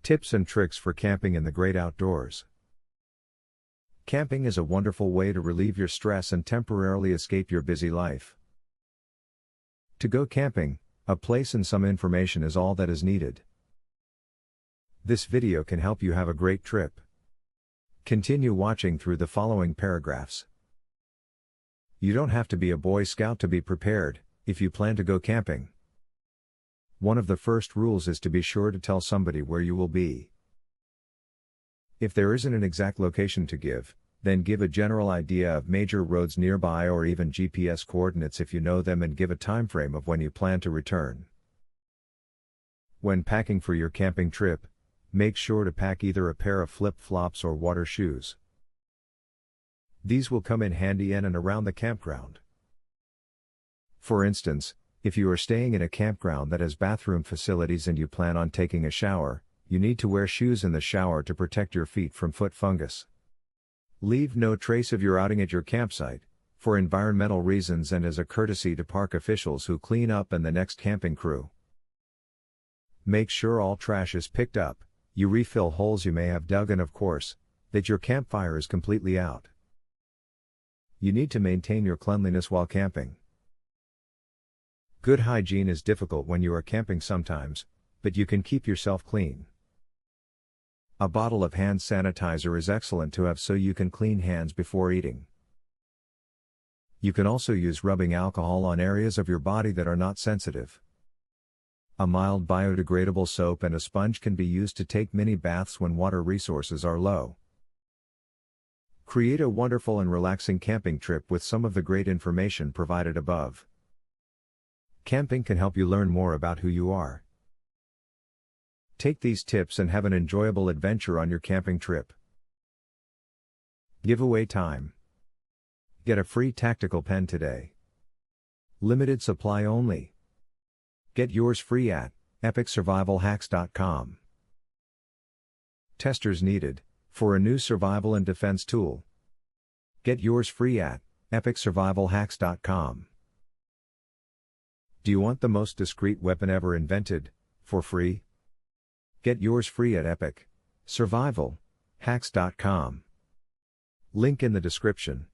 Tips and tricks for camping in the great outdoors. Camping is a wonderful way to relieve your stress and temporarily escape your busy life. To go camping, a place and some information is all that is needed. This video can help you have a great trip. Continue watching through the following paragraphs. You don't have to be a Boy Scout to be prepared, if you plan to go camping. One of the first rules is to be sure to tell somebody where you will be. If there isn't an exact location to give, then give a general idea of major roads nearby or even GPS coordinates if you know them, and give a time frame of when you plan to return. When packing for your camping trip, make sure to pack either a pair of flip-flops or water shoes. These will come in handy in and around the campground. For instance, if you are staying in a campground that has bathroom facilities and you plan on taking a shower, you need to wear shoes in the shower to protect your feet from foot fungus. Leave no trace of your outing at your campsite, for environmental reasons and as a courtesy to park officials who clean up and the next camping crew. Make sure all trash is picked up, you refill holes you may have dug, and of course, that your campfire is completely out. You need to maintain your cleanliness while camping. Good hygiene is difficult when you are camping sometimes, but you can keep yourself clean. A bottle of hand sanitizer is excellent to have so you can clean hands before eating. You can also use rubbing alcohol on areas of your body that are not sensitive. A mild biodegradable soap and a sponge can be used to take mini baths when water resources are low. Create a wonderful and relaxing camping trip with some of the great information provided above. Camping can help you learn more about who you are. Take these tips and have an enjoyable adventure on your camping trip. Giveaway time. Get a free tactical pen today. Limited supply only. Get yours free at epicsurvivalhacks.com. Testers needed for a new survival and defense tool. Get yours free at epicsurvivalhacks.com. Do you want the most discreet weapon ever invented, for free? Get yours free at epicsurvivalhacks.com. Link in the description.